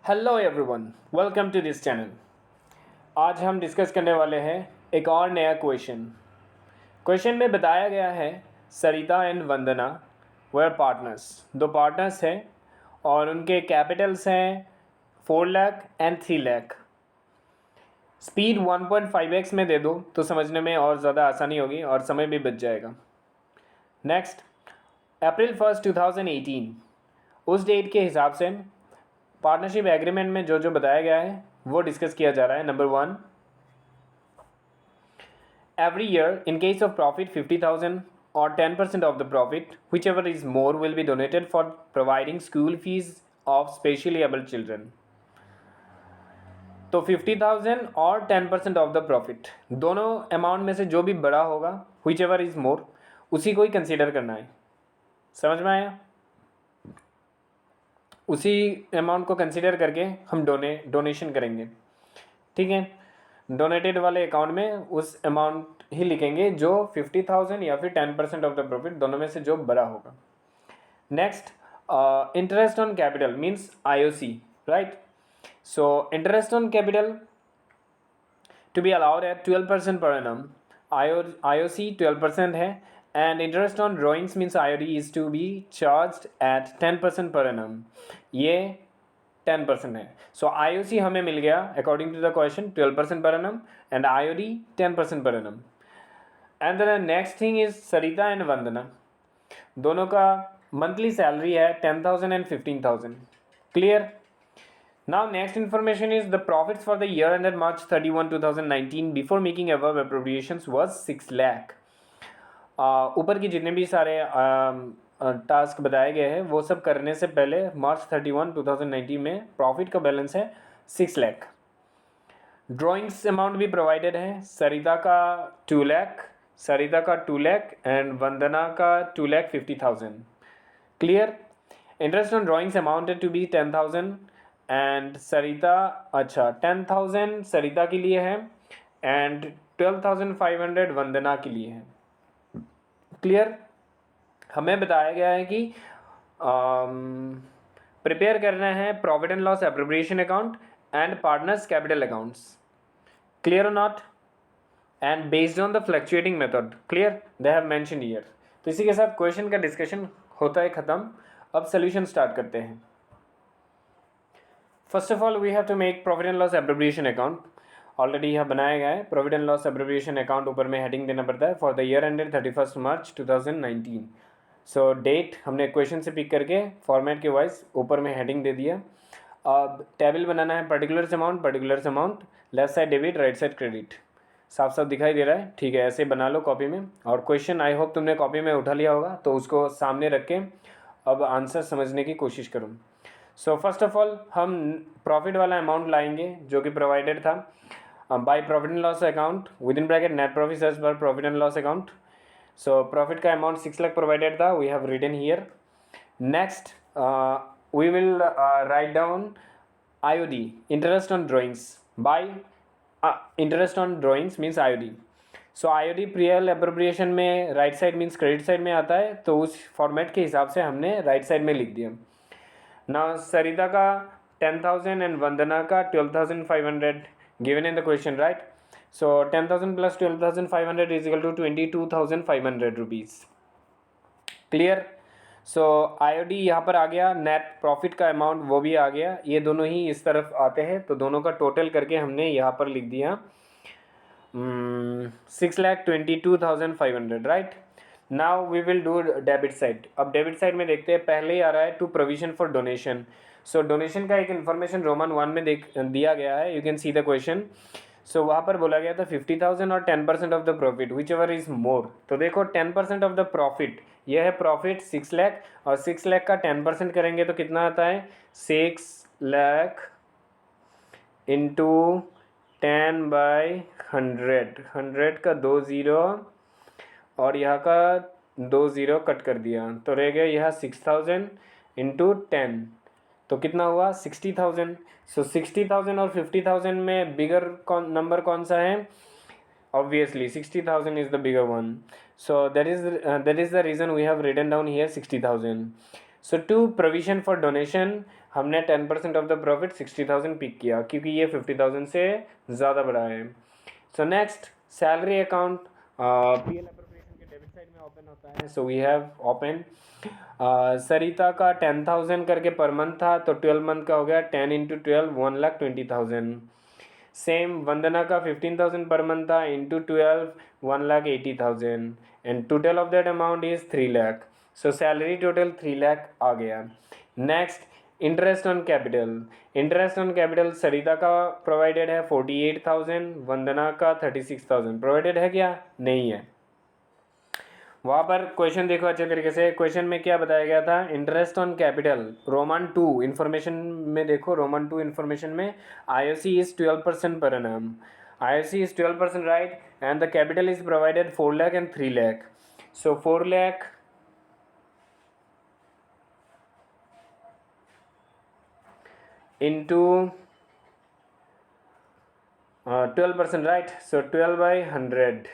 Hello everyone, welcome to this channel. आज हम discuss करने वाले हैं एक और नया क्वेश्चन में बताया गया है सरिता एंड वंदना वेयर पार्टनर्स। दो पार्टनर्स हैं और उनके कैपिटल्स हैं 4 lakh and 3 lakh. Speed 1.5x में दे दो तो समझने में और ज़्यादा आसानी होगी और समय भी बच जाएगा। नेक्स्ट, अप्रैल 1 2018 उस डेट के हिसाब से पार्टनरशिप एग्रीमेंट में जो जो बताया गया है वो डिस्कस किया जा रहा है। Number 1, every year in case of profit 50,000 और 10% of the profit whichever is more will be donated for providing school fees of specially abled children. तो 50,000 और 10% ऑफ द प्रॉफिट, दोनों अमाउंट में से जो भी बड़ा होगा विच एवर इज मोर, उसी को ही कंसिडर करना है। समझ में आया? उसी अमाउंट को कंसिडर करके हम डोनेशन करेंगे। ठीक है, डोनेटेड वाले अकाउंट में उस अमाउंट ही लिखेंगे जो 50,000 या फिर 10% ऑफ द प्रॉफिट, दोनों में से जो बड़ा होगा। Next, interest on capital means IOC, right? So interest on capital to be allowed at 12% per annum. IOC 12% है and interest on drawings means IOD is to be charged at 10% per annum. ये 10% है. So IOC हमें मिल गया according to the question 12% per annum and IOD 10% per annum. And then the next thing is Sarita and Vandana. दोनों का monthly salary है 10,000 and 15,000. Clear? Now next information is the profits for the year ended March 31, 2019 before making above appropriations was 6 lakh. ऊपर की जितने भी सारे task बताए गए हैं वो सब करने से पहले मार्च 31, 2019 में प्रॉफिट का बैलेंस है 6 लाख। ड्राइंग्स अमाउंट भी प्रोवाइडेड है। सरिता का 2 लाख, सरिता का 2 लाख एंड वंदना का 2,50,000। Clear? Interest on drawings amounted to be 10,000 and Sarita, अच्छा 10,000 सरिता के लिए है एंड 12,500 वंदना के लिए है। क्लियर? हमें बताया गया है कि प्रिपेयर करना है profit and loss appropriation account and partners capital accounts. Clear और not? And based on the fluctuating method. Clear? They have mention here. तो इसी के साथ क्वेश्चन का डिस्कशन होता है ख़त्म। अब सोल्यूशन स्टार्ट करते हैं। First of all we have to make profit and loss appropriation account. Already यह बनाया गया है। Profit and loss appropriation account ऊपर में हेडिंग देना पड़ता है for the year ended 31 March 2019। So date हमने क्वेश्चन से पिक करके फॉर्मेट के वाइज ऊपर में हेडिंग दे दिया। अब टेबल बनाना है particulars amount, left side debit, right side credit. साफ साफ दिखाई दे रहा है? ठीक है, ऐसे बना लो कॉपी में। और क्वेश्चन आई होप तुमने कॉपी में उठा लिया होगा, तो उसको सामने रख के अब आंसर समझने की कोशिश करूँ। सो फर्स्ट ऑफ ऑल हम प्रॉफिट वाला अमाउंट लाएंगे जो कि प्रोवाइडेड था by profit and loss account with in bracket net profit as per profit and loss account. So profit का अमाउंट 6 लाख प्रोवाइडेड था, we have written here. Next we will write down IOD, interest on drawings, by interest on drawings means IOD। So IOD प्रियल appropriation में right side means credit side में आता है, तो उस format के हिसाब से हमने राइट साइड में लिख दिया। ना सरिता का 10,000 एंड वंदना का 12,500 given in the question, right? So 10,000 plus 12,500 is equal to 22,500 rupees. Clear? So IOD यहाँ पर आ गया, नेट प्रॉफिट का अमाउंट वो भी आ गया, ये दोनों ही इस तरफ आते हैं, तो दोनों का टोटल करके हमने यहाँ पर लिख दिया 6,22,500, right? Now we will do debit side. अब डेबिट साइड में देखते हैं, पहले ही आ रहा है to provision for donation. So donation का एक इन्फॉर्मेशन रोमन 1 में दिया गया है, you can see the question. So वहाँ पर बोला गया था 50,000 और 10% of the profit whichever is more. तो देखो 10% ऑफ द प्रॉफिट, यह है प्रॉफिट 6 लाख, और 6 लाख का 10% करेंगे तो कितना आता है? 6 लाख इंटू 10/100, 100 का 2 ज़ीरो और यहाँ का 2 ज़ीरो कट कर दिया, तो रह गया यह 6,000 इंटू 10, तो कितना हुआ? 60,000। सो 60,000 और 50,000 में बिगर नंबर कौन सा है? Obviously 60,000 is the bigger one. So that is the reason we have written down here 60,000। So to provision for donation हमने 10% ऑफ द प्रॉफिट 60,000 पिक किया क्योंकि ये 50,000 से ज़्यादा बड़ा है। So next salary account PL appropriation के डेबिट साइड में ओपन होता है। सो वी हैव ओपन सरिता का 10,000 करके पर मंथ था, तो 12 मंथ का हो गया 10 इंटू 12 1,20,000। सेम वंदना का 15,000 पर मंथ था, into 12 1,80,000 and total of that amount is 3 lakh. So salary total 3 lakh आ गया। Next interest on capital. Interest on capital Sarita का प्रोवाइडेड है 48,000, वंदना का 36,000 प्रोवाइडेड है क्या? नहीं है। वहाँ पर क्वेश्चन देखो अच्छे तरीके से, क्वेश्चन में क्या बताया गया था, interest on capital Roman 2 information में देखो, रोमन 2 इन्फॉर्मेशन में IOC is 12% per annum, IOC is 12% right, and the capital is provided 4 lakh and 3 lakh. So 4 lakh into 12%, right? So 12 by 100.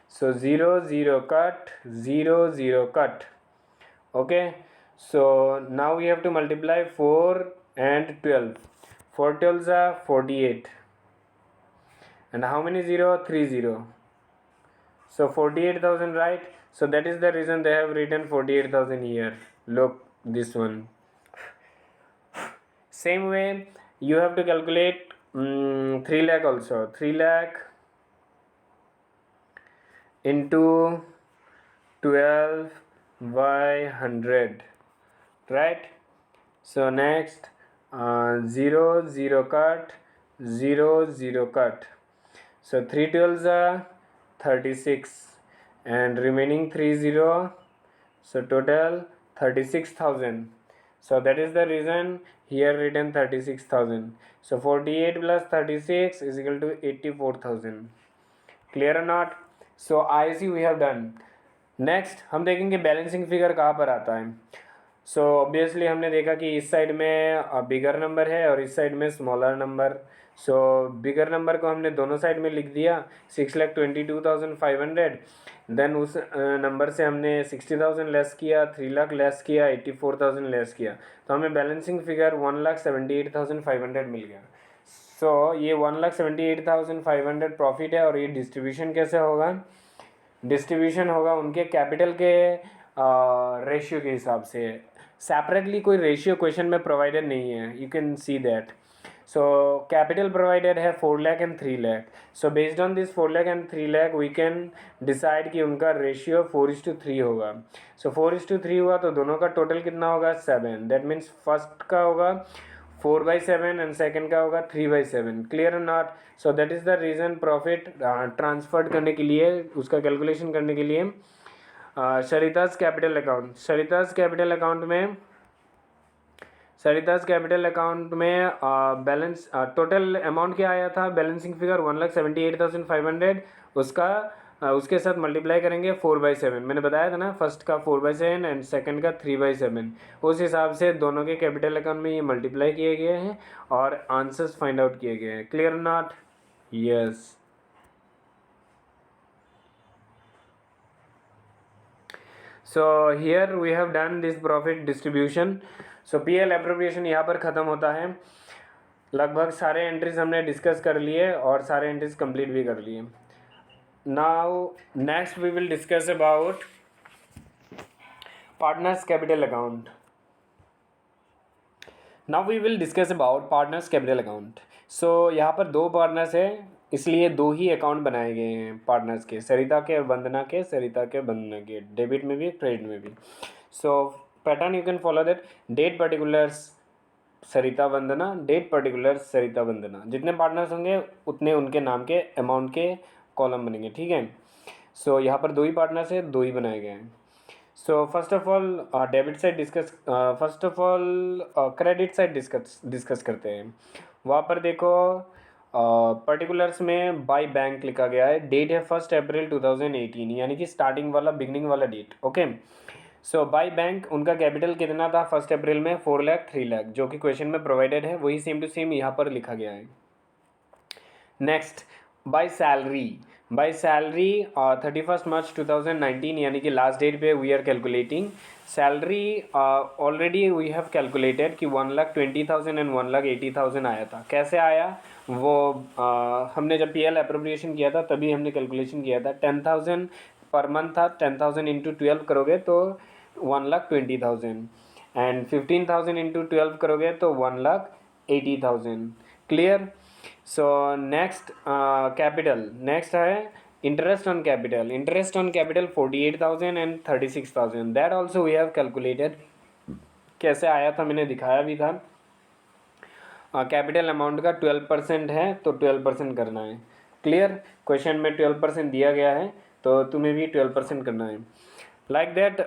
So 0 0 cut, 0 0 cut. Okay, so now we have to multiply 4 and 12. 4 12s are 48, and how many 0? 3 0. So 48,000, right? So that is the reason they have written 48,000 here. Look this one. Same way you have to calculate 3 lakh also. 3 lakh into 12 by 100, right? So next 0 0 cut, 0 0 cut. So 3 12s are 36 and remaining 3 0, so total 36,000. So that is the reason here written 36,000. So 48 plus 36 is equal to 84,000. Clear or not? So IC we have done. Next हम देखेंगे balancing figure कहाँ पर आता है। So obviously हमने देखा कि इस साइड में बिगर नंबर है और इस साइड में स्मॉलर नंबर। सो बिगर नंबर को हमने दोनों साइड में लिख दिया 6,22,500। देन उस नंबर से हमने 60,000 लेस किया, 3 लाख लेस किया, 84,000 लेस किया, तो हमें बैलेंसिंग फिगर 1,78,500 मिल गया। सो ये 1,78,500 प्रॉफिट है और ये डिस्ट्रीब्यूशन कैसे होगा? डिस्ट्रीब्यूशन होगा उनके कैपिटल के रेशियो के हिसाब से। सेपरेटली कोई रेशियो क्वेश्चन में प्रोवाइडेड नहीं है, you can see that. So capital provided है 4 lakh and 3 lakh. So based on this 4 lakh and 3 lakh we can decide कि उनका रेशियो 4:3 होगा। सो 4:3 हुआ तो दोनों का टोटल कितना होगा? 7। दैट मीन्स फर्स्ट का होगा 4/7 एंड सेकेंड का होगा 3/7। क्लियर और not? So that is the reason profit transferred करने के लिए, उसका कैलकुलेशन करने के लिए Sarita's capital account, Sarita's capital account में बैलेंस टोटल अमाउंट क्या आया था? बैलेंसिंग फिगर 1,78,500, उसका उसके साथ मल्टीप्लाई करेंगे 4/7। मैंने बताया था ना, फर्स्ट का 4/7 एंड सेकंड का 3/7। उस हिसाब से दोनों के कैपिटल अकाउंट में ये मल्टीप्लाई किए गए हैं और आंसर्स फाइंड आउट किए गए हैं। Clear not? Yes. So here we have done this profit distribution. So PL appropriation यहाँ पर ख़त्म होता है। लगभग सारे एंट्रीज हमने डिस्कस कर लिए और सारे एंट्रीज कंप्लीट भी कर लिए। Now next we will discuss about partners capital account. Now we will discuss about partners capital account. So यहाँ पर 2 पार्टनर्स हैं, इसलिए 2 ही अकाउंट बनाए गए हैं पार्टनर्स के, सरिता के और वंदना के, सरिता के वंदना के, डेबिट में भी क्रेडिट में भी। So pattern you can follow that, date particulars Sarita Vandana, date particulars Sarita Vandana. जितने पार्टनर्स होंगे उतने उनके नाम के अमाउंट के कॉलम बनेंगे, ठीक है। सो यहाँ पर 2 ही पार्टनर्स है, 2 ही बनाए गए हैं। सो first of all debit side discuss, first of all credit side discuss करते हैं। वहाँ पर देखो पर्टिकुलर्स में बाय बैंक लिखा गया है, डेट है 1 अप्रैल 2018, यानी कि स्टार्टिंग वाला बिगनिंग वाला date. Okay, so by bank उनका कैपिटल कितना था 1 अप्रैल में? 4 लाख 3 लाख, जो कि क्वेश्चन में प्रोवाइडेड है, वही सेम टू सेम यहाँ पर लिखा गया है। नेक्स्ट बाय सैलरी 31 मार्च 2019 यानी कि लास्ट डेट पे we are calculating salary. Already we have calculated कि 1,20,000 एंड 1,80,000 आया था। कैसे आया वो हमने जब PL अप्रोप्रिएशन किया था तभी हमने कैलकुलेशन किया था। 10,000 पर मंथ था, 10,000 इंटू 12 करोगे तो 1,20,000 एंड 15,000 इंटू 12 करोगे तो 1,80,000। Clear. So next capital, next है interest on capital. Interest on capital 48,000 and 36,000 that also we have calculated. कैसे आया था मैंने दिखाया भी था। कैपिटल अमाउंट का 12% है तो 12% करना है। क्लियर। क्वेश्चन में 12% दिया गया है तो तुम्हें भी 12% करना है। Like that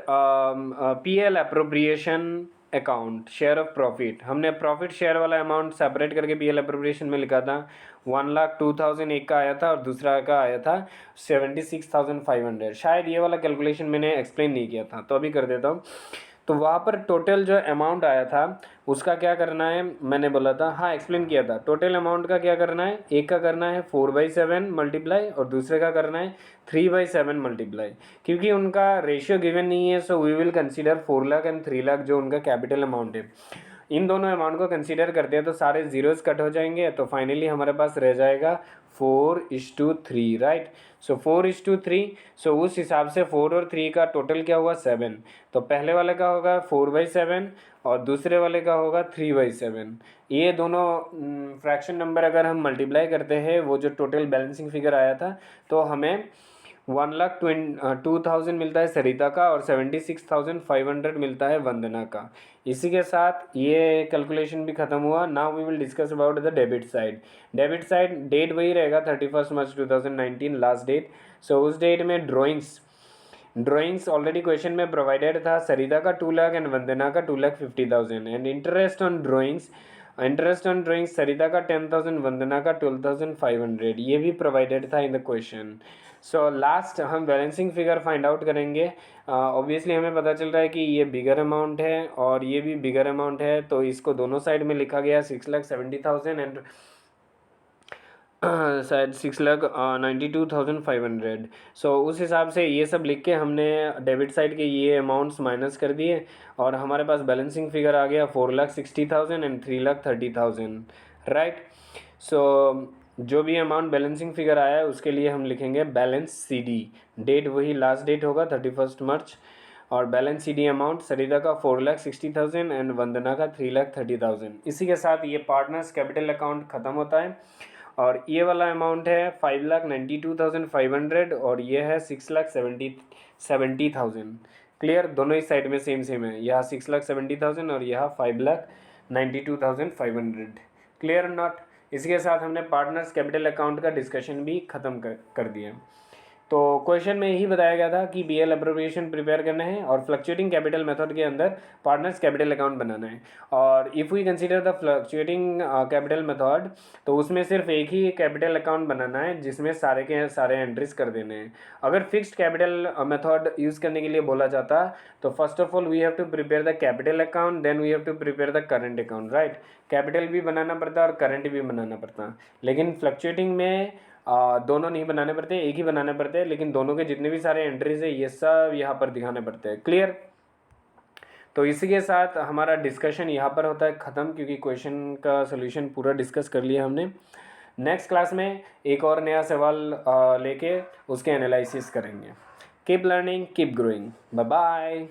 PL appropriation account share of profit, हमने प्रॉफिट शेयर वाला अमाउंट सेपरेट करके PL अप्रोप्रिएशन में लिखा था। 1,02,000 एक का आया था और दूसरा का आया था 76,500। शायद ये वाला कैलकुलेशन मैंने एक्सप्लेन नहीं किया था तो अभी कर देता हूँ। तो वहाँ पर टोटल जो अमाउंट आया था उसका क्या करना है, मैंने बोला था, हाँ एक्सप्लेन किया था। टोटल अमाउंट का क्या करना है, एक का करना है 4/7 मल्टीप्लाई और दूसरे का करना है 3/7 मल्टीप्लाई। क्योंकि उनका रेशियो गिवन नहीं है so we will consider 4 lakh and 3 lakh जो उनका कैपिटल अमाउंट है। इन दोनों अमाउंट को कंसीडर करते हैं तो सारे जीरोस कट हो जाएंगे तो फाइनली हमारे पास रह जाएगा 4:3, राइट। सो 4:3। सो उस हिसाब से 4 और 3 का टोटल क्या हुआ 7। तो पहले वाले का होगा 4/7 और दूसरे वाले का होगा 3/7। ये दोनों फ्रैक्शन नंबर अगर हम मल्टीप्लाई करते हैं वो जो टोटल बैलेंसिंग फिगर आया था तो हमें 1,02,000 मिलता है सरिता का और 76,500 मिलता है वंदना का। इसी के साथ ये कैलकुलेशन भी खत्म हुआ। Now we will discuss about the debit side. Debit side date वही रहेगा 31 मार्च 2019 लास्ट डेट। सो उस डेट में ड्राइंग्स ऑलरेडी क्वेश्चन में प्रोवाइडेड था। सरिता का 2 लाख एंड वंदना का 2,50,000 एंड इंटरेस्ट ऑन ड्राइंग्स सरिता का 10,000 वंदना का 12,500 ये भी प्रोवाइडेड था इन द क्वेश्चन। सो लास्ट हम बैलेंसिंग फिगर फाइंड आउट करेंगे। ऑब्वियसली हमें पता चल रहा है कि ये बिगर अमाउंट है और ये भी बिगर अमाउंट है तो इसको दोनों साइड में लिखा गया 6,70,000 एंड शायद 6,92,500। सो उस हिसाब से ये सब लिख के हमने डेबिट साइड के ये अमाउंट्स माइनस कर दिए और हमारे पास बैलेंसिंग फिगर आ गया 4,60,000 एंड 3,30,000, राइट। सो जो भी अमाउंट बैलेंसिंग फिगर आया है उसके लिए हम लिखेंगे बैलेंस CD। डेट वही लास्ट डेट होगा 31 मार्च और बैलेंस CD अमाउंट सरिता का 4,60,000 एंड वंदना का 3,30,000। इसी के साथ ये पार्टनर्स कैपिटल अकाउंट ख़त्म होता है और ये वाला अमाउंट है 5,92,500 और ये है 6,70,000। क्लियर। दोनों ही साइड में सेम है, यहाँ 6,70,000 और यहाँ 5,92,500। Clear not. इसके साथ हमने पार्टनर्स कैपिटल अकाउंट का डिस्कशन भी ख़त्म कर दिया। तो क्वेश्चन में यही बताया गया था कि BL अप्रोप्रिएशन प्रिपेयर करना है और फ्लक्चुएटिंग कैपिटल मेथड के अंदर पार्टनर्स कैपिटल अकाउंट बनाना है। और if we consider the fluctuating capital method तो उसमें सिर्फ एक ही कैपिटल अकाउंट बनाना है जिसमें सारे के सारे एंट्रीज कर देने हैं। अगर फिक्स्ड कैपिटल मेथड यूज़ करने के लिए बोला जाता तो first of all we have to prepare the capital account, then we have to prepare the current account, right. Capital भी बनाना पड़ता है और करंट भी बनाना पड़ता है। लेकिन फ्लक्चुएटिंग में दोनों नहीं बनाने पड़ते, एक ही बनाने पड़ते हैं, लेकिन दोनों के जितने भी सारे एंट्रीज है ये सब यहाँ पर दिखाने पड़ते हैं। क्लियर। तो इसी के साथ हमारा डिस्कशन यहाँ पर होता है ख़त्म क्योंकि क्वेश्चन का सोल्यूशन पूरा डिस्कस कर लिया हमने। नेक्स्ट क्लास में एक और नया सवाल लेके उसके एनालिसिस करेंगे। Keep learning, keep growing. Bye bye.